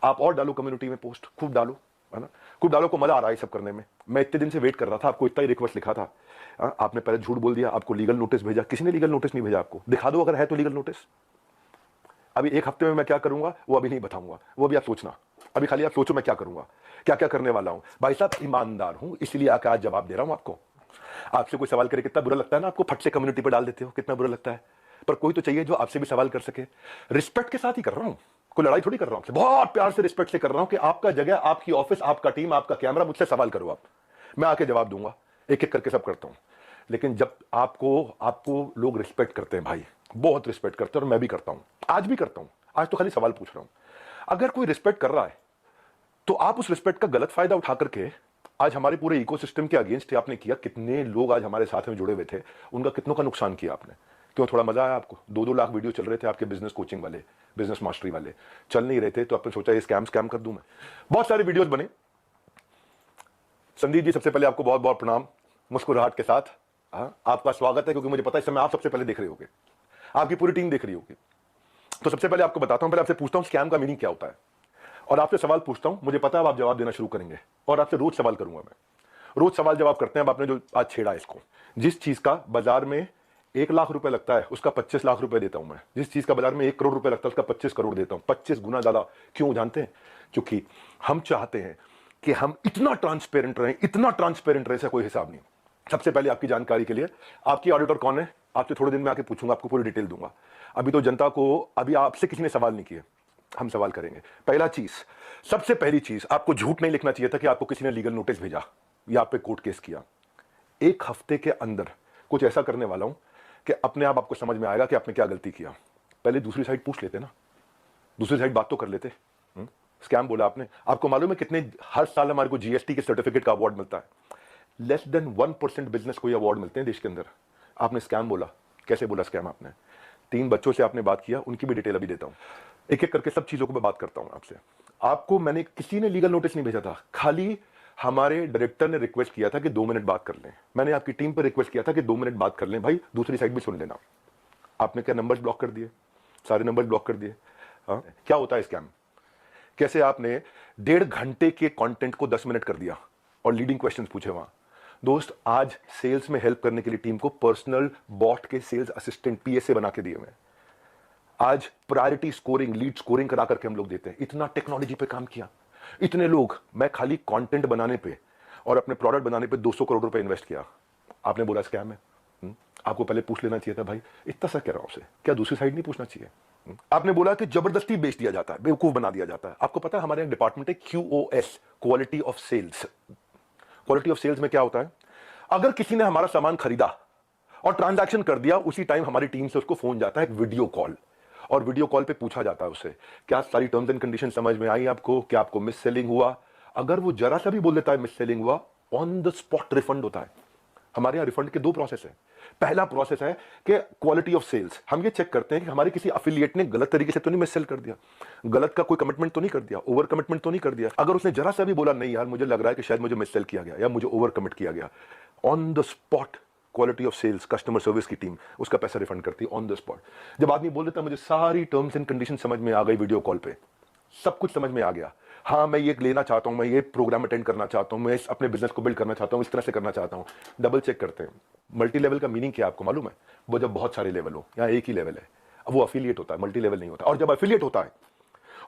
आप और डालो कम्युनिटी में पोस्ट, खूब डालो, है ना, खूब डालो को मजा आ रहा है सब करने में। मैं इतने दिन से वेट कर रहा था, आपको इतना ही रिक्वेस्ट लिखा था, आपने पहले झूठ बोल दिया, आपको लीगल नोटिस भेजा, किसी ने लीगल नोटिस नहीं भेजा आपको, दिखा दो अगर है तो लीगल नोटिस। अभी एक हफ्ते में मैं क्या करूंगा वो अभी नहीं बताऊंगा, वो भी आप सोचना, अभी खाली आप सोचो मैं क्या करूंगा, क्या क्या करने वाला हूं। भाई साहब ईमानदार हूं इसलिए आकर आज जवाब दे रहा हूं आपको। आपसे कोई सवाल करे कितना बुरा लगता है ना, आपको फट से कम्युनिटी पर डाल देते हो, कितना बुरा लगता है, पर कोई तो चाहिए जो आपसे भी सवाल कर सके। रिस्पेक्ट के साथ ही कर रहा हूं, कोई लड़ाई थोड़ी कर रहा हूं, बहुत प्यार से रिस्पेक्ट से कर रहा हूं कि आपका जगह, आपकी ऑफिस, आपका टीम, आपका कैमरा, मुझसे सवाल करो आप, मैं आके जवाब दूंगा, एक एक करके सब करता हूं। लेकिन जब आपको आपको लोग रिस्पेक्ट करते हैं भाई, बहुत रिस्पेक्ट करते हैं, और मैं भी करता हूं, आज भी करता हूं, आज तो खाली सवाल पूछ रहा हूं। अगर कोई रिस्पेक्ट कर रहा है तो आप उस रिस्पेक्ट का गलत फायदा उठा करके आज हमारे पूरे इकोसिस्टम के अगेंस्ट आपने किया। कितने लोग आज हमारे साथ में जुड़े हुए थे, उनका कितनों का नुकसान किया आपने। क्यों, थोड़ा मजा आया आपको? 2-2 लाख वीडियो चल रहे थे आपके बिजनेस कोचिंग वाले, बिजनेस मास्टरी वाले, चल नहीं रहे थे तो आपने सोचा ये स्कैम कर दूं मैं। बहुत सारे वीडियोस बने। संदीप जी सबसे पहले आपको बहुत बहुत प्रणाम, मुस्कुराहट के साथ आपका स्वागत है, क्योंकि मुझे पता है इस समय आप सबसे पहले देख रहे होगे, आपकी पूरी टीम देख रही होगी। तो सबसे पहले आपको बताता हूं, पहले आपसे पूछता हूं स्कैम का मीनिंग क्या होता है, और आपसे सवाल पूछता हूं, मुझे पता है आप जवाब देना शुरू करेंगे, और आपसे रोज सवाल करूंगा मैं, रोज सवाल जवाब करते हैं। अब आपने जो आज छेड़ा इसको, जिस चीज का बाजार में 1 लाख रुपए लगता है उसका 25 लाख रुपए देता हूं मैं, जिस चीज का बाजार में 1 करोड़ रुपए लगता है उसका 25 करोड़ देता हूं, 25 गुना ज्यादा। क्यों जानते हैं? क्योंकि हम चाहते हैं कि हम इतना ट्रांसपेरेंट रहें, इतना ट्रांसपेरेंट रहे, कोई हिसाब नहीं। सबसे पहले आपकी जानकारी के लिए, आपकी ऑडिटर कौन है आपसे थोड़े दिन में आके पूछूंगा, आपको पूरी डिटेल दूंगा। अभी तो जनता को, अभी आपसे किसी ने सवाल नहीं किए, हम सवाल करेंगे। पहला चीज, सबसे पहली चीज, आपको झूठ नहीं लिखना चाहिए था कि आपको किसी ने लीगल नोटिस भेजा या आप पे कोर्ट केस किया। 1 हफ्ते के अंदर कुछ ऐसा करने वाला हूं कि अपने आप आपको समझ में आएगा कि आपने क्या गलती किया। पहले दूसरी साइड पूछ लेते ना, दूसरी साइड बात तो कर लेते। स्कैम बोला आपने, आपको मालूम है कितने हर साल हमारे को जीएसटी के सर्टिफिकेट का अवार्ड मिलता है? लेस देन 1% बिजनेस को अवार्ड मिलते हैं देश के अंदर। आपने स्कैम बोला, कैसे बोला स्कैम आपने? 3 बच्चों से आपने बात किया, उनकी भी डिटेल अभी देता हूं, एक एक करके सब चीजों को मैं बात करता हूं आपसे। आपको मैंने, किसी ने लीगल नोटिस नहीं भेजा था, खाली हमारे डायरेक्टर ने रिक्वेस्ट किया था कि 2 मिनट बात कर लें। मैंने आपकी टीम पर रिक्वेस्ट किया था कि 2 मिनट बात कर लें भाई, दूसरी साइड भी सुन लेना। आपने क्या नंबर्स ब्लॉक कर दिए, सारे नंबर्स ब्लॉक कर दिए। क्या होता है स्कैम? कैसे आपने 1.5 घंटे के कंटेंट को 10 मिनट कर दिया और लीडिंग क्वेश्चंस पूछे वहां। दोस्त, आज सेल्स में हेल्प करने के लिए टीम को पर्सनल बॉट के सेल्स असिस्टेंट पीएसए बना के दिए हुए। आज प्रायोरिटी स्कोरिंग, लीड स्कोरिंग करा करके हम लोग देते हैं। इतना टेक्नोलॉजी पे काम किया, इतने लोग, मैं खाली कंटेंट बनाने पे और अपने प्रोडक्ट बनाने पे 200 करोड़ रुपए इन्वेस्ट किया। आपने बोला स्कैम है। आपको पहले पूछ लेना चाहिए था भाई, इतना सा कह रहा हूं आपसे, क्या दूसरी साइड नहीं पूछना चाहिए? आपने बोला कि जबरदस्ती बेच दिया जाता है, बेवकूफ बना दिया जाता है। आपको पता है हमारे डिपार्टमेंट है QoS, quality of sales. Quality of sales में क्या होता है? अगर किसी ने हमारा सामान खरीदा और ट्रांजैक्शन कर दिया, उसी टाइम हमारी टीम से उसको फोन जाता है, एक वीडियो कॉल, और वीडियो कॉल पे पूछा जाता है उससे, क्या सारी टर्म्स एंड कंडीशन समझ में आई आपको, क्या आपको मिस सेलिंग हुआ? अगर वो जरा सा भी बोल देता है मिस सेलिंग हुआ, ऑन द स्पॉट रिफंड होता है। हमारे यहां रिफंड के 2 प्रोसेस है। पहला प्रोसेस है कि क्वालिटी ऑफ सेल्स, हम ये चेक करते हैं कि हमारे किसी एफिलिएट ने गलत तरीके से तो नहीं मिस सेल कर दिया, गलत का कोई कमिटमेंट तो नहीं कर दिया, ओवर कमिटमेंट तो नहीं कर दिया। अगर उसने जरा सा भी बोला नहीं यार मुझे लग रहा है कि शायद मुझे मिस सेल किया गया या मुझे ओवर कमिट किया गया, on the spot quality of sales, customer service की टीम उसका पैसा रिफंड करती है ऑन द स्पॉट। जब आदमी बोल देता मुझे सारी टर्म्स एंड कंडीशन समझ में आ गई, वीडियो कॉल पे सब कुछ समझ में आ गया, हाँ मैं ये लेना चाहता हूं, मैं ये प्रोग्राम अटेंड करना चाहता हूं, मैं अपने बिजनेस को बिल्ड करना चाहता हूं, इस तरह से करना चाहता हूं, डबल चेक करते हैं। मल्टी लेवल का मीनिंग क्या आपको मालूम है? वो जब बहुत सारे लेवल हो, यहाँ एक ही लेवल है, अब वो अफिलिएट होता है, मल्टी लेवल नहीं होता। और जब अफिलिएट होता है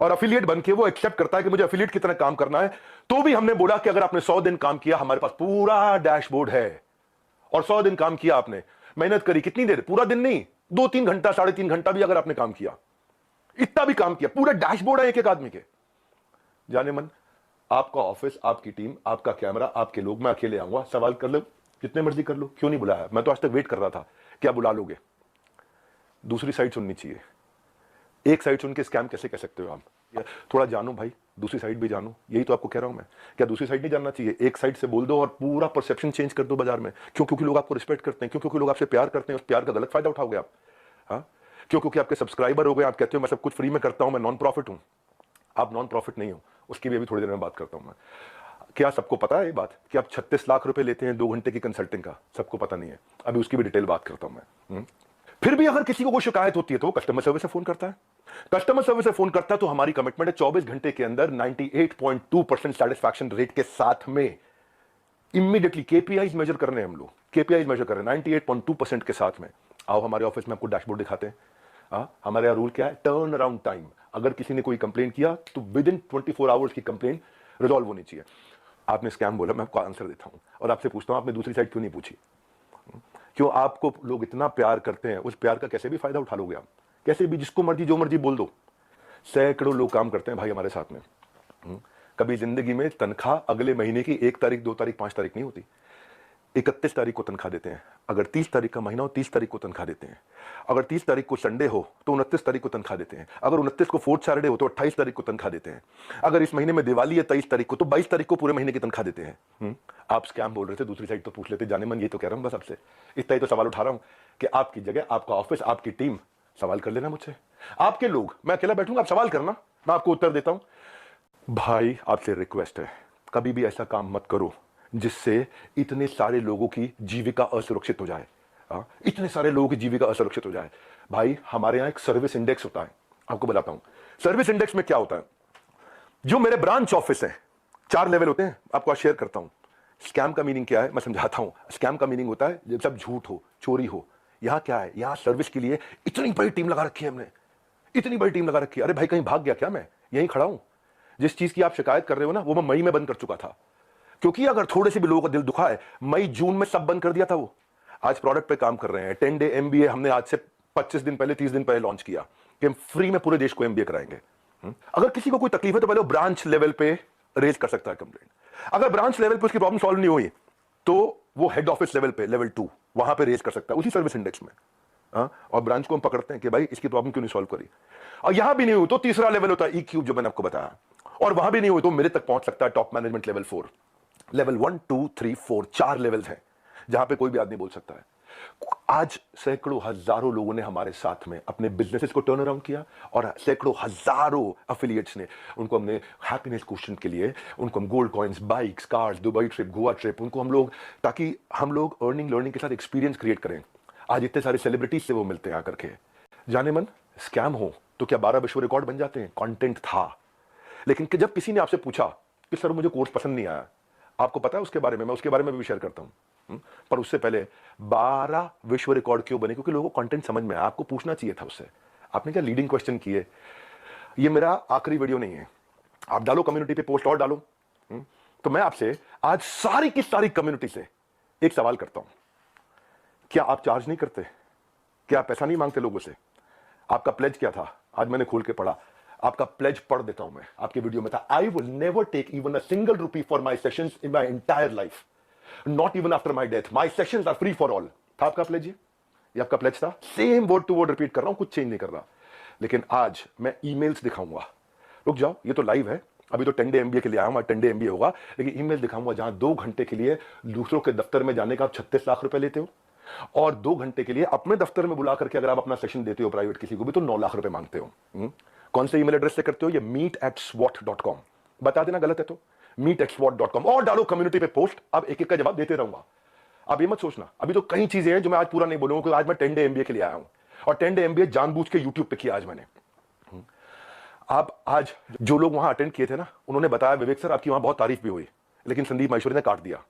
और अफिलिएट बन के वो एक्सेप्ट करता है कि मुझे अफिलिएट की तरह काम करना है, तो भी हमने बोला कि अगर आपने 100 दिन काम किया, हमारे पास पूरा डैशबोर्ड है, और 100 दिन काम किया आपने, मेहनत करी, कितनी देर? पूरा दिन नहीं, 2-3 घंटा, 3.5 घंटा भी अगर आपने काम किया, इतना भी काम किया, पूरा डैशबोर्ड है एक एक आदमी के। जाने मन, आपका ऑफिस, आपकी टीम, आपका कैमरा, आपके लोग, मैं अकेले आऊंगा, सवाल कर लो जितने मर्जी कर लो, क्यों नहीं बुलाया? मैं तो आज तक वेट कर रहा था, क्या बुला लोगे? दूसरी साइड सुननी चाहिए। एक साइड सुन के स्कैम कैसे कह सकते हो आप? थोड़ा जानो भाई, दूसरी साइड भी जानो, यही तो आपको कह रहा हूं मैं। क्या दूसरी साइड नहीं जानना चाहिए? एक साइड से बोल दो और पूरा परसेप्शन चेंज कर दो बाजार में। क्यों? क्योंकि लोग आपको रिस्पेक्ट करते हैं, क्यों? क्योंकि लोग आपसे प्यार करते हैं, उस प्यार का गलत फायदा उठाओगे आप। हाँ, क्यों? क्योंकि आपके सब्सक्राइबर हो गए, आप कहते हो मैं सब कुछ फ्री में करता हूं, मैं नॉन प्रॉफिट हूं। आप नॉन प्रॉफिट नहीं हो, उसकी भी अभी थोड़ी देर में बात करता हूं मैं। क्या सबको पता है ये बात कि आप 36 लाख रुपए लेते हैं 2 घंटे की कंसल्टिंग का? सबको पता नहीं है, अभी उसकी भी डिटेल बात करता हूं मैं। फिर भी अगर किसी को कोई शिकायत होती है तो वो कस्टमर सर्विस से फोन करता है। कस्टमर सर्विस से फोन करता है तो हमारी कमिटमेंट है 24 घंटे के अंदर 98.2% सेटिस्फैक्शन रेट के साथ में इमीडिएटली केपीआईज मेजर कर रहे हैं हम लोग, केपीआईज मेजर कर रहे हैं 98.2% के साथ में। आओ हमारे ऑफिस में आपको डैशबोर्ड दिखाते हैं। हमारे यहाँ रूल क्या है, टर्न अराउंड टाइम। अगर किसी ने कोई कंप्लेन किया तो विद इन 24 आवर्स की कंप्लेन रिजॉल्व होनी चाहिए। आपने स्कैम बोला, मैं आपको आंसर देता हूं और आपसे पूछता हूं आपने दूसरी साइड क्यों नहीं पूछी? क्यों आपको लोग इतना प्यार करते हैं, उस प्यार का कैसे भी फायदा उठा लोगे आप, कैसे भी जिसको मर्जी जो मर्जी बोल दो। सैकड़ों लोग काम करते हैं भाई हमारे साथ में। कभी जिंदगी में तनख्वाह अगले महीने की 1 तारीख 2 तारीख 5 तारीख नहीं होती, 31 तारीख को तनख्वाह देते हैं। अगर 30 तारीख का महीना हो 30 तारीख को तनख्वाह देते हैं। अगर 30 तारीख को संडे हो तो 29 तारीख को तनख्वाह देते हैं। अगर 29 को फोर्थ सैटरडे हो तो 28 तारीख को तनख्वाह देते हैं। अगर इस महीने में दिवाली है 23 तारीख को तो 22 तारीख को पूरे महीने की तनख्वाह देते हैं। आप स्कैम बोल रहे थे, दूसरी साइड तो पूछ लेते। जाने मन ये तो कह रहा हूं बस आपसे, इतना ही तो सवाल उठा रहा हूं कि आपकी जगह आपका ऑफिस आपकी टीम सवाल कर लेना मुझसे। आपके लोग, मैं अकेला बैठूंगा, आप सवाल करना, मैं आपको उत्तर देता हूं। भाई आपसे रिक्वेस्ट है, कभी भी ऐसा काम मत करो जिससे इतने सारे लोगों की जीविका असुरक्षित हो जाए। इतने सारे लोगों की जीविका असुरक्षित हो जाए। भाई हमारे यहां एक सर्विस इंडेक्स होता है, आपको बताता हूं। सर्विस इंडेक्स में क्या होता है, जो मेरे ब्रांच ऑफिस है 4 लेवल होते हैं, आपको आज शेयर करता हूं। स्कैम का मीनिंग क्या है मैं समझाता हूं। स्कैम का मीनिंग होता है जब सब झूठ हो, चोरी हो। यहां क्या है, यहां सर्विस के लिए इतनी बड़ी टीम लगा रखी है हमने, इतनी बड़ी टीम लगा रखी है। अरे भाई कहीं भाग गया क्या? मैं यहीं खड़ा हूं। जिस चीज की आप शिकायत कर रहे हो ना, वो मैं मई में बंद कर चुका था, क्योंकि अगर थोड़े से भी लोगों का दिल दुखा है, मई जून में सब बंद कर दिया था। वो आज प्रोडक्ट पे काम कर रहे हैं। 10 डे एमबीए हमने आज से 25 दिन पहले 30 दिन पहले लॉन्च किया कि हम फ्री में पूरे देश को एमबीए कराएंगे। अगर किसी को कोई तकलीफ है तो पहले वो ब्रांच लेवल पे रेज कर सकता है कंप्लेंट। अगर ब्रांच लेवल पे उसकी प्रॉब्लम सॉल्व नहीं हुई तो वो हेड ऑफिस लेवल पे, लेवल 2, वहां पे रेज कर सकता है उसी सर्विस इंडेक्स में। और ब्रांच को हम पकड़ते हैं कि भाई इसकी प्रॉब्लम क्यों नहीं सॉल्व करी। और यहां भी नहीं हुई तो तीसरा लेवल होता है EQ, जो मैंने आपको बताया। और वहां भी नहीं हुई तो मेरे तक पहुंच सकता है top management level 4। Level 1 2 3 4 4 levels हैं जहां पे कोई भी आदमी बोल सकता है। आज सैकड़ों हजारों लोगों ने हमारे साथ में अपने बिजनेसेस को टर्न अराउंड किया और सैकड़ों हजारों एफिलिएट्स ने, उनको हमने हैप्पीनेस क्वेश्चन के लिए, उनको हम gold coins, bikes, cars, Dubai trip, Goa trip, उनको हम लोग, ताकि हम लोग अर्निंग लर्निंग के साथ एक्सपीरियंस क्रिएट करें। आज इतने सारे सेलिब्रिटीज से वो मिलते हैं आकर के। जाने मन स्कैम हो तो क्या 12 विश्व रिकॉर्ड बन जाते हैं? कंटेंट था। लेकिन जब किसी ने आपसे पूछा कि सर मुझे कोर्स पसंद नहीं आया, आपको पता है उसके बारे में, मैं उसके बारे में भी शेयर करता हूं। पर उससे पहले 12 विश्व रिकॉर्ड क्यों बने? क्योंकि लोगों को कंटेंट समझ में आया। आपको पूछना चाहिए था उससे। आपने क्या लीडिंग क्वेश्चन किए। ये मेरा आखिरी वीडियो नहीं है, आप डालो कम्युनिटी पे पोस्ट और डालो। तो मैं आपसे आज सारी की सारी कम्युनिटी से एक सवाल करता हूं, क्या आप चार्ज नहीं करते? क्या आप पैसा नहीं मांगते लोगों से? आपका प्लेज क्या था? आज मैंने खोल के पढ़ा, आपका प्लेज पढ़ देता हूं मैं। आपके वीडियो में था, I will never take even a single rupee for my sessions in my entire life, not even after my death, my sessions are free for all. था आपका प्लेज? ये आपका प्लेज था। Same word to word repeat कर रहा हूं, कुछ change नहीं कर रहा। लेकिन आज मैं ईमेल्स दिखाऊंगा। रुक जाओ, ये तो लाइव है, अभी तो 10 डे एमबीए के लिए आया हूं, 10 डे एमबीए होगा, लेकिन ईमेल दिखाऊंगा जहां 2 घंटे के लिए दूसरों के दफ्तर में जाने का आप 36 लाख रुपए लेते हो, और 2 घंटे के लिए अपने दफ्तर में बुला करके अगर आप अपना सेशन देते हो प्राइवेट किसी को भी तो 9 लाख रुपए मांगते हो। कौन से ईमेल एड्रेस से करते हो? ये meet@swat.com। बता देना गलत है तो meet@swat.com, और डालो कम्युनिटी पे पोस्ट। अब एक एक का जवाब देते रहूंगा। अब ये मत सोचना, अभी तो कई चीजें हैं जो मैं आज पूरा नहीं बोलूंगा, क्योंकि आज मैं 10 डे एमबीए के लिए आया हूं, और 10 डे एमबीए जानबूझ के यूट्यूब पे किया आज मैंने। आप आज जो लोग वहां अटेंड किए थे ना, उन्होंने बताया विवेक सर आपकी वहां बहुत तारीफ भी हुई, लेकिन संदीप माहेश्वरी ने काट दिया।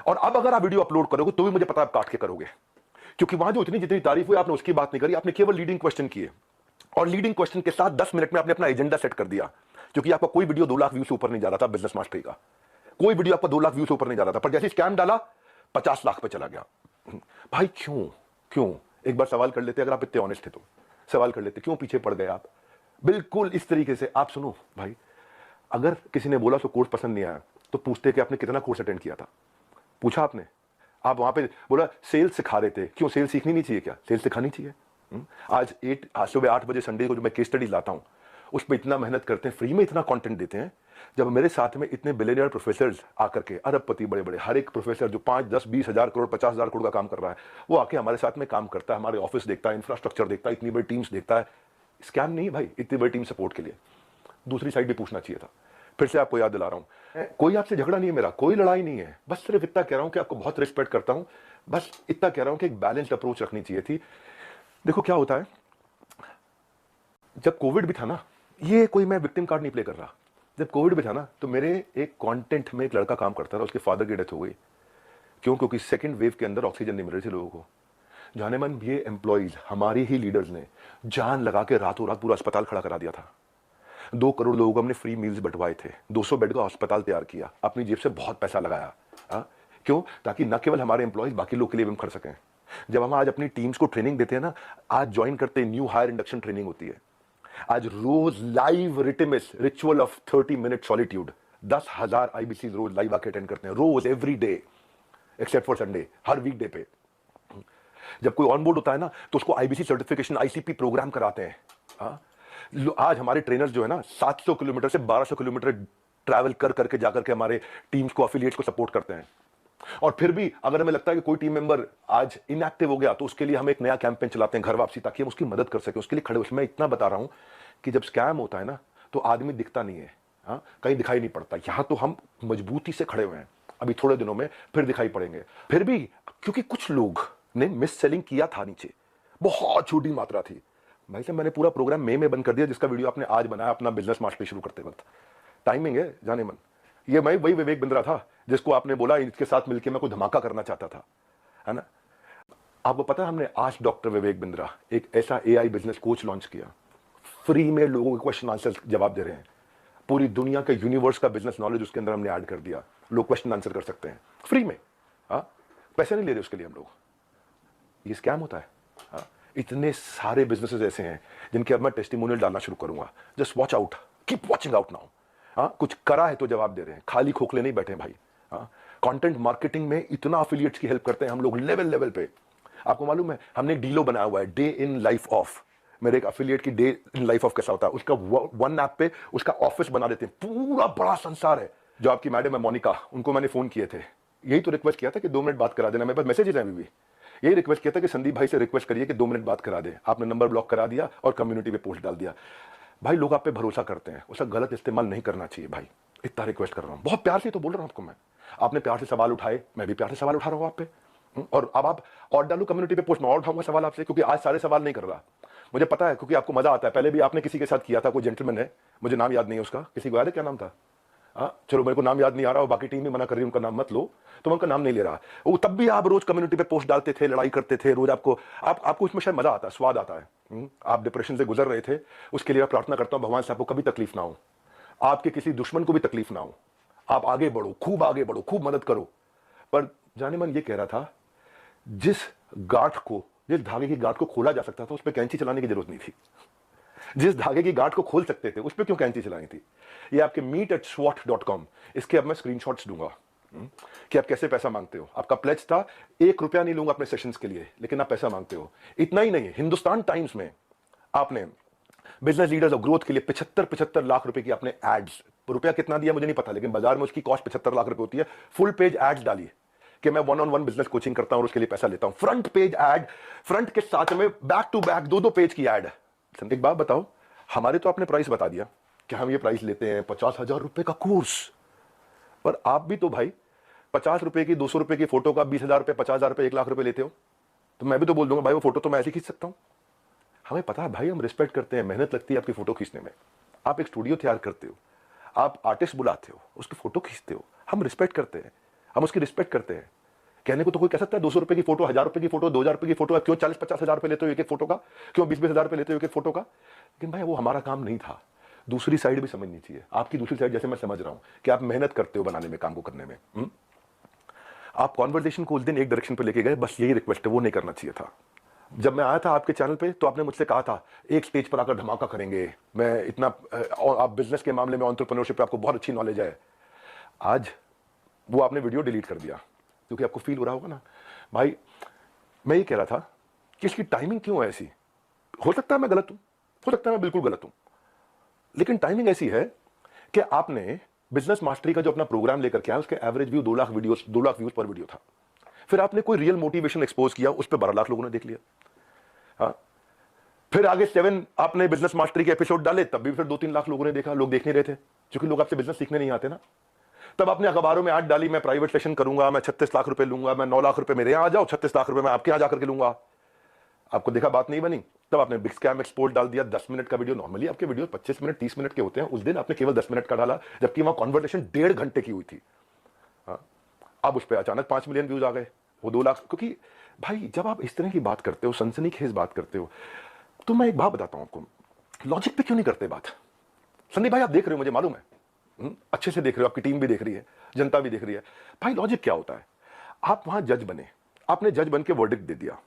और अब अगर आप वीडियो अपलोड करोगे तो भी मुझे पता है आप काट के करोगे, क्योंकि वहां जो इतनी जितनी तारीफ हुई आपने उसकी बात नहीं करी, आपने केवल लीडिंग क्वेश्चन किए, और लीडिंग क्वेश्चन के साथ 10 मिनट में आपने अपना एजेंडा सेट कर दिया। क्योंकि आपका कोई वीडियो 2 लाख व्यू से ऊपर नहीं जा रहा था बिजनेस मास्टरी का, कोई वीडियो आपका 2 लाख व्यू से ऊपर नहीं जा रहा था, पर जैसे स्कैम डाला 50 लाख पे चला गया। भाई क्यों क्यों? एक बार सवाल कर लेते, अगर आप इतने ऑनेस्ट थे तो सवाल कर लेते, क्यों पीछे पड़ गए आप? बिल्कुल इस तरीके से आप सुनो भाई, अगर किसी ने बोला तो कोर्स पसंद नहीं आया तो पूछते कि आपने कितना कोर्स अटेंड किया था, पूछा आपने? आप वहां पे बोला सेल्स सिखा रहे थे, क्यों सेल्स सीखनी नहीं चाहिए? क्या सेल्स सिखानी चाहिए? आज सुबह 8 बजे संडे को जो मैं केस स्टडी लाता हूं उस पर इतना मेहनत करते हैं, फ्री में इतना कंटेंट देते हैं। जब मेरे साथ में इतने बिलियनियर प्रोफेसर्स आकर के, अरबपति बड़े बड़े, हर एक प्रोफेसर जो 5 10 20 हजार करोड़ 50 हजार करोड़ का काम कर रहा है, वो आके हमारे साथ में काम करता है, हमारे ऑफिस देखता है, इंफ्रास्ट्रक्चर देखता है, इतनी बड़ी टीम्स देखता है। स्कैम नहीं है भाई, इतनी बड़ी टीम सपोर्ट के लिए। दूसरी साइड भी पूछना चाहिए था। फिर से आपको याद दिला रहा हूं, कोई आपसे झगड़ा नहीं है मेरा, कोई लड़ाई नहीं है, बस सिर्फ इतना कह रहा हूं कि आपको बहुत रिस्पेक्ट करता हूं, बस इतना कह रहा हूं कि एक बैलेंस्ड अप्रोच रखनी चाहिए थी। देखो क्या होता है, जब कोविड भी था ना, ये कोई मैं विक्टिम कार्ड नहीं प्ले कर रहा, जब कोविड भी था ना तो मेरे एक कंटेंट में एक लड़का काम करता था, उसके फादर की डेथ हो गई। क्यों? क्योंकि सेकंड वेव के अंदर ऑक्सीजन नहीं मिल रही थी लोगों को। जाने मन ये एम्प्लॉइज, हमारे ही लीडर्स ने जान लगा के रातों रात पूरा अस्पताल खड़ा करा दिया था। 2 करोड़ लोगों को हमने फ्री मील्स बंटवाए थे, 200 बेड का अस्पताल तैयार किया, अपनी जेब से बहुत पैसा लगाया। क्यों? ताकि न केवल हमारे एम्प्लॉइज, बाकी लोग के लिए भी हम खड़ सकें। जब हम आज अपनी टीम्स को ट्रेनिंग देते हैं ना, आज ज्वाइन करते हैं, न्यू हायर इंडक्शन ट्रेनिंग होती है, आज रोज लाइव रिटिमिस ritual of 30 minute solitude, 10,000 IBC रोज लाइव आके अटेंड करते हैं, रोज every day except for Sunday, हर वीक डे पे। जब कोई ऑन बोर्ड होता है ना तो उसको आईबीसी सर्टिफिकेशन, आईसीपी प्रोग्राम कराते हैं। आज हमारे ट्रेनर्स जो है ना 700 किलोमीटर से 1200 किलोमीटर ट्रैवल कर करके जाकर के हमारे टीम्स को, अफिलिएट्स को सपोर्ट करते हैं। और फिर भी अगर हमें लगता है कि कोई टीम मेंबर आज इनएक्टिव हो गया तो उसके लिए हम एक नया कैंपेन चलाते हैं, घर वापसी, ताकि हम उसकी मदद कर सकें, उसके लिए खड़े हो। मैं इतना बता रहा हूं कि जब स्कैम होता है ना तो आदमी दिखता नहीं है, कहीं दिखाई नहीं पड़ता। यहां तो हम मजबूती से खड़े हुए हैं, अभी थोड़े दिनों में फिर दिखाई पड़ेंगे। फिर भी क्योंकि कुछ लोग ने मिस सेलिंग किया था, नीचे बहुत छोटी मात्रा थी। भाई साहब मैंने पूरा प्रोग्राम मई में बंद कर दिया, जिसका वीडियो आपने आज बनाया अपना बिजनेस मास्टरी शुरू करते वक्त। टाइमिंग है जाने मन। ये मैं वही विवेक बिंद्रा था जिसको आपने बोला इसके साथ मिलकर मैं कोई धमाका करना चाहता था, है ना। आपको पता है हमने आज डॉक्टर विवेक बिंद्रा एक ऐसा एआई बिजनेस कोच लॉन्च किया, फ्री में लोगों के क्वेश्चन आंसर जवाब दे रहे हैं। पूरी दुनिया के यूनिवर्स का बिजनेस नॉलेज उसके अंदर हमने ऐड कर दिया, लोग क्वेश्चन आंसर कर सकते हैं फ्री में। पैसे नहीं ले रहे उसके लिए हम लोग। ये स्कैम होता है। इतने सारे बिजनेसेस ऐसे हैं जिनके अब मैं टेस्टिमोनियल डालना शुरू करूंगा। Just watch out, keep watching out now. कुछ करा है तो जवाब दे रहे हैं, खाली खोखले नहीं बैठे भाई। कंटेंट मार्केटिंग में इतना एफिलिएट्स की हेल्प करते हैं हम लोग लेवल पे। आपको मालूम है हमने एक डीलो बनाया हुआ है, डे इन लाइफ ऑफ। मेरे एक एफिलिएट की डे इन लाइफ ऑफ कैसा होता है, उसका वन ऐप पे उसका ऑफिस बना देते हैं, पूरा बड़ा संसार है। जो आपकी मैडम है मोनिका, उनको मैंने फोन किए थे, यही तो रिक्वेस्ट किया था कि 2 मिनट बात करा देना। मेरे पास मैसेजेस हैं अभी भी, यही रिक्वेस्ट किया था कि संदीप भाई से रिक्वेस्ट करिए कि 2 मिनट बात करा दे। आपने नंबर ब्लॉक करा दिया और कम्युनिटी पे पोस्ट डाल दिया। भाई लोग आप पे भरोसा करते हैं, उसका गलत इस्तेमाल नहीं करना चाहिए भाई। इतना रिक्वेस्ट कर रहा हूं, बहुत प्यार से तो बोल रहा हूं आपको मैं। आपने प्यार से सवाल उठाए, मैं भी प्यार से सवाल उठा रहा हूं आप पे। और अब आप और डालू कम्युनिटी पे पोस्ट, मैं और उठाऊंगा सवाल आपसे, क्योंकि आज सारे सवाल नहीं कर रहा। मुझे पता है, क्योंकि आपको मजा आता है। पहले भी आपने किसी के साथ किया था, कोई जेंटलमैन है, मुझे नाम याद नहीं है उसका, किसी को याद है क्या नाम था? चलो मेरे को नाम याद नहीं आ रहा और बाकी टीम भी मना कर रही है उनका नाम मत लो, तो मैं उनका नाम नहीं ले रहा। वो तब भी आप रोज कम्युनिटी पे पोस्ट डालते थे, लड़ाई करते थे रोज। आपको इसमें शायद मजा आता है, स्वाद आता है। आप डिप्रेशन से गुजर रहे थे, उसके लिए मैं प्रार्थना करता हूं भगवान से आपको कभी तकलीफ ना हो, आपके किसी दुश्मन को भी तकलीफ ना हो। आप आगे बढ़ो, खूब आगे बढ़ो, खूब मदद करो। पर जाने मन ये कह रहा था, जिस धागे की गांठ को खोला जा सकता था उस पर कैंची चलाने की जरूरत नहीं थी। जिस धागे की गांठ को खोल सकते थे उस पर क्यों कैंची चलानी थी? ये आपके meet@swat.com, इसके अब मैं स्क्रीनशॉट्स दूंगा कि आप कैसे पैसा मांगते हो। आपका प्लेज था 1 रुपया नहीं लूंगा अपने सेशंस के लिए, लेकिन आप पैसा मांगते हो। इतना ही नहीं, हिंदुस्तान टाइम्स में आपने बिजनेस लीडर्स और ग्रोथ के लिए 75 लाख रुपए की आपने एड्स, रुपया कितना दिया मुझे नहीं पता, लेकिन बाजार में उसकी कॉस्ट 75 लाख रुपए होती है। फुल पेज एड्स डाली कि मैं 1-on-1 बिजनेस कोचिंग करता हूं और उसके लिए पैसा लेता हूं। फ्रंट पेज एड, फ्रंट के साथ में बैक टू बैक 2-2 पेज की एड। एक बात बताओ, हमारे तो आपने प्राइस बता दिया कि हम ये प्राइस लेते हैं 50,000 रुपए का कोर्स, पर आप भी तो भाई 50 रुपए की, 200 रुपए की फोटो का 20,000 रुपए, 50,000 रुपए, 1 लाख रुपए लेते हो। तो मैं भी तो बोल दूंगा भाई वो फोटो तो मैं ऐसे खींच सकता हूं। हमें पता है भाई, हम रिस्पेक्ट करते हैं, मेहनत लगती है आपकी फोटो खींचने में। आप एक स्टूडियो तैयार करते हो, आप आर्टिस्ट बुलाते हो, उसकी फोटो खींचते हो, हम रिस्पेक्ट करते हैं, हम उसकी रिस्पेक्ट करते हैं। कहने को तो कोई कह सकता है 200 रुपए की फोटो, 1,000 रुपए की फोटो, 2,000 रुपए की फोटो, क्यों 40-50 हजार रुपए लेते हो एक एक फोटो का, क्यों 20-20 हजार रुपए लेते हो एक एक फोटो का? लेकिन भाई वो हमारा काम नहीं था। दूसरी साइड भी समझनी चाहिए, आपकी दूसरी साइड जैसे मैं समझ रहा हूं कि आप मेहनत करते हो बनाने में, काम को करने में। आप कॉन्वर्सेशन को उस दिन एक डायरेक्शन पे लेके गए, बस यही रिक्वेस्ट है, वो नहीं करना चाहिए था। जब मैं आया था आपके चैनल पे तो आपने मुझसे कहा था एक स्टेज पर आकर धमाका करेंगे, मैं इतना, और आप बिजनेस के मामले में, एंटरप्रेन्योरशिप पे आपको बहुत अच्छी नॉलेज है। आज वो आपने वीडियो डिलीट कर दिया क्योंकि आपको फील हो रहा होगा ना भाई। मैं ये कह रहा था कि इसकी टाइमिंग क्यों है ऐसी? हो सकता है मैं गलत हूं, हो सकता है मैं बिल्कुल गलत हूं, लेकिन टाइमिंग ऐसी है कि आपने बिजनेस मास्टरी का जो अपना प्रोग्राम लेकर के आया, उसके एवरेज व्यू 2 लाख व्यूज पर वीडियो था। फिर आपने कोई रियल मोटिवेशन एक्सपोज किया, उस पर 12 लाख लोगों ने देख लिया। फिर आगे 7 आपने बिजनेस मास्टरी के एपिसोड डाले, तब भी फिर 2-3 लाख लोगों ने देखा। लोग देख नहीं रहे थे क्योंकि लोग आपसे बिजनेस सीखने नहीं आते ना। तब आपने अखबारों में ऐड डाली, मैं प्राइवेट सेशन करूंगा, मैं 36 लाख रुपए लूंगा, मैं 9 लाख रुपए मेरे यहां आ जाओ, 36 लाख रुपए मैं आपके यहां जाकर के लूंगा। आपको देखा बात नहीं बनी, तब आपने बिग स्कैम एक्सपोर्ट डाल दिया। 10 मिनट का वीडियो, नॉर्मली आपके वीडियो 25 मिनट 30 मिनट के होते हैं, उस दिन आपने केवल 10 मिनट का डाला, जबकि वहां कॉन्वर्सेशन 1.5 घंटे की हुई थी। अब उस पर अचानक 5 मिलियन व्यूज आ गए, वो 2 लाख। क्योंकि भाई जब आप इस तरह की बात करते हो, सनसनीखेज बात करते हो, तो मैं एक बात बताता हूं आपको, लॉजिक पे क्यों नहीं करते बात? संदीप भाई आप देख रहे हो, मुझे मालूम है, अच्छे से देख रहे हो, आपकी टीम भी देख रही है, जनता भी देख रही है। भाई लॉजिक क्या होता है? आप वहां जज बने, आपने जज बन के वर्डिक्ट दे दिया।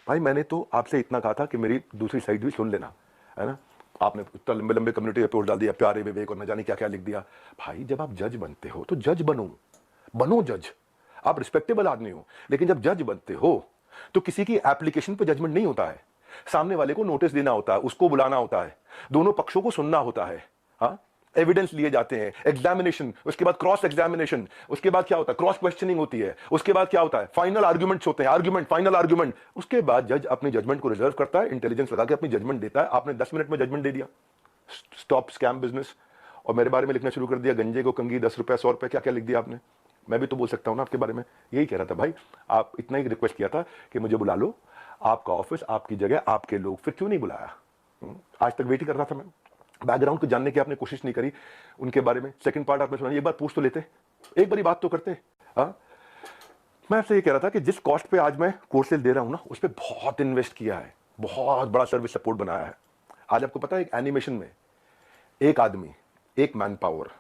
भाई मैंने तो आपसे इतना कहा था कि मेरी दूसरी साइड भी सुन लेना, है ना? आपने इतना लंबे लंबे कम्युनिटी रिपोर्ट डाल दिया, प्यारे विवेक और न जाने क्या क्या लिख दिया। भाई जब आप जज बनते हो तो जज बनो जज। आप रिस्पेक्टेबल आदमी हो, लेकिन जब जज बनते हो तो किसी की एप्लीकेशन पे जजमेंट नहीं होता है। सामने वाले को नोटिस देना होता है, उसको बुलाना होता है, दोनों पक्षों को सुनना होता है। हाँ, एविडेंस लिए जाते हैं, एग्जामिनेशन, उसके बाद क्रॉस एग्जामिनेशन, उसके बाद क्या होता है, क्रॉस क्वेश्चनिंग होती है, उसके बाद क्या होता है, फाइनल आर्गुमेंट्स होते हैं, आर्गुमेंट, फाइनल आर्गुमेंट। उसके बाद जज अपनी जजमेंट को रिजर्व करता है, इंटेलिजेंस लगा के अपनी जजमेंट देता है। आपने 10 मिनट में जजमेंट दे दिया, स्टॉप स्कैम बिजनेस, और मेरे बारे में लिखना शुरू कर दिया, गंजे को कंगी, 10 रुपया 100 रुपया, क्या क्या लिख दिया आपने। मैं भी तो बोल सकता हूं ना आपके बारे में, यही कह रहा था भाई। आप इतना ही रिक्वेस्ट किया था कि मुझे बुला लो, आपका ऑफिस, आपकी जगह, आपके लोग, फिर क्यों नहीं बुलाया? आज तक वेट ही कर रहा था मैं। बैकग्राउंड को जानने की आपने कोशिश नहीं करी उनके बारे में। सेकंड पार्ट आपने सुना, एक बार पूछ तो लेते, एक बारी बात तो करते। हाँ, मैं आपसे ये कह रहा था कि जिस कॉस्ट पे आज मैं कोर्सेज दे रहा हूं ना, उस पर बहुत इन्वेस्ट किया है, बहुत बड़ा सर्विस सपोर्ट बनाया है। आज आपको पता है, एक एनिमेशन में एक आदमी, एक मैन पावर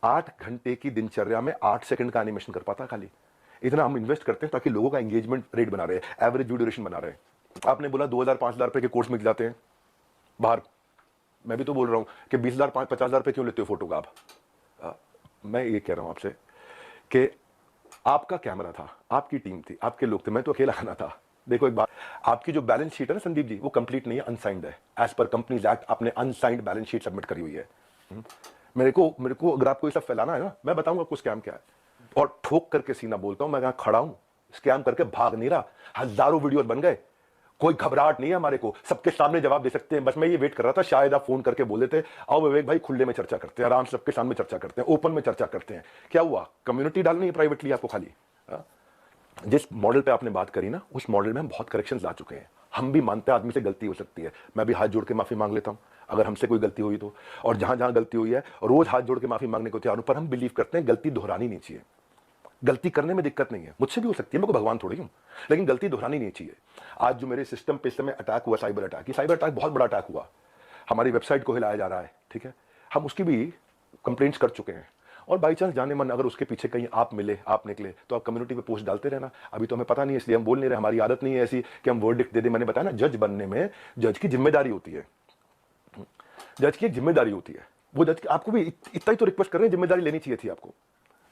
8 घंटे की दिनचर्या में 8 सेकंड का एनिमेशन कर पाता। खाली इतना हम इन्वेस्ट करते हैं ताकि लोगों का एंगेजमेंट रेट बना रहे, एवरेज व्यू ड्यूरेशन बना रहे। आपने बोला 2,000-5,000 रुपए के कोर्स मिल जाते हैं बाहर, मैं भी तो बोल रहा हूं कि 20,000-50,000 रुपए क्यों लेते हो फोटो का आप? मैं ये कह रहा हूं आपसे कि आपका कैमरा था, आपकी टीम थी, आपके लोग थे, मैं तो अकेला खाना था। देखो एक बात, आपकी जो बैलेंस शीट है ना संदीप जी, वो कंप्लीट नहीं है, अनसाइंड है। एज पर कंपनीज एक्ट आपने अनसाइंड बैलेंस शीट सबमिट करी हुई है। मेरे को अगर आपको ये सब फैलाना है ना, मैं बताऊंगा आपको स्कैम क्या है, और ठोक करके सीना बोलता हूं। मैं यहां खड़ा हूं, स्कैम करके भाग नहीं रहा। हजारों वीडियोस बन गए, कोई घबराहट नहीं है हमारे को, सबके सामने जवाब दे सकते हैं। बस मैं ये वेट कर रहा था, शायद आप फोन करके बोल देते, आओ विवेक भाई खुले में चर्चा करते हैं, आराम से सबके सामने चर्चा करते हैं, ओपन में चर्चा करते हैं। क्या हुआ, कम्युनिटी डालनी है प्राइवेटली आपको खाली? जिस मॉडल पे आपने बात करी ना, उस मॉडल में हम बहुत करेक्शंस ला चुके हैं। हम भी मानते हैं आदमी से गलती हो सकती है, मैं भी हाथ जोड़ के माफी मांग लेता हूं अगर हमसे कोई गलती हुई तो। और जहां जहां गलती हुई है रोज हाथ जोड़ के माफी मांगने को तैयार हूं, पर हम बिलीव करते हैं गलती दोहरानी नहीं चाहिए। गलती करने में दिक्कत नहीं है, मुझसे भी हो सकती है, मैं को भगवान थोड़ी हूं, लेकिन गलती दोहरानी नहीं चाहिए। आज जो मेरे सिस्टम पे इस समय अटैक हुआ, साइबर अटैक, ये साइबर अटैक बहुत बड़ा अटैक हुआ, हमारी वेबसाइट को हिलाया जा रहा है, ठीक है, हम उसकी भी कंप्लेंट्स कर चुके हैं। और बाई चांस जाने मन अगर उसके पीछे कहीं आप मिले, आप निकले, तो आप कम्युनिटी पे पोस्ट डालते रहना। अभी तो हमें पता नहीं है, इसलिए हम बोल नहीं रहे, हमारी आदत नहीं है ऐसी कि हम वर्डिक्ट दे दें। मैंने बताया ना, जज बनने में जज की जिम्मेदारी होती है, जज की एक जिम्मेदारी होती है। वो जज आपको भी इतना ही तो रिक्वेस्ट कर रहे हैं, जिम्मेदारी लेनी चाहिए थी आपको।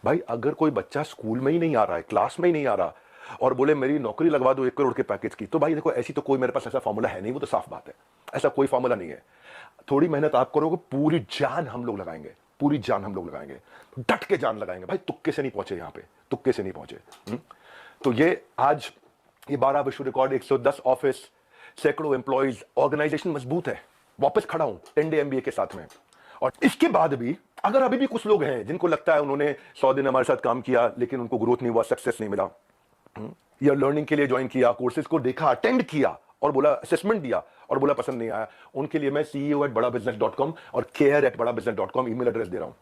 भाई अगर कोई बच्चा स्कूल में ही नहीं आ रहा है, क्लास में ही नहीं आ रहा, और बोले मेरी नौकरी लगवा दो 1 करोड़ के पैकेज की, तो भाई देखो ऐसी तो कोई मेरे पास ऐसा फॉर्मूला है नहीं, वो तो साफ बात है, ऐसा कोई फॉर्मूला नहीं है। थोड़ी मेहनत आप करोगे, पूरी जान हम लोग लगाएंगे, पूरी जान हम लोग लगाएंगे, डट के जान लगाएंगे। भाई तुक्के से नहीं पहुंचे यहाँ पे, तुक्के से नहीं पहुंचे। तो ये आज ये 12 विश्व रिकॉर्ड, 110 ऑफिस, सैकड़ों एम्प्लॉइज, ऑर्गेनाइजेशन मजबूत है। वापस खड़ा हूं 10 डे MBA के साथ में। और इसके बाद भी अगर अभी भी कुछ लोग हैं जिनको लगता है उन्होंने 100 दिन हमारे साथ काम किया लेकिन उनको ग्रोथ नहीं हुआ, सक्सेस नहीं मिला, या लर्निंग के लिए ज्वाइन किया, कोर्सेज को देखा, अटेंड किया और बोला, असेसमेंट दिया और बोला पसंद नहीं आया, उनके लिए मैं CEO@badabusiness.com और care@badabusiness.com ईमेल एड्रेस दे रहा हूं।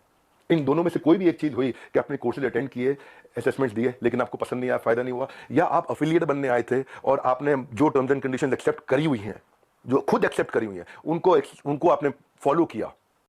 इन दोनों में से कोई भी एक चीज हुई कि आपने कोर्सेज अटेंड किए, असेसमेंट दिए, लेकिन आपको पसंद नहीं आया, फायदा नहीं हुआ, या आप अफिलिएट बनने आए थे और आपने जो टर्म्स एंड कंडीशंस एक्सेप्ट करी हुई हैं, जो खुद एक्सेप्ट करी हुई हैं, उनको आपने फॉलो किया,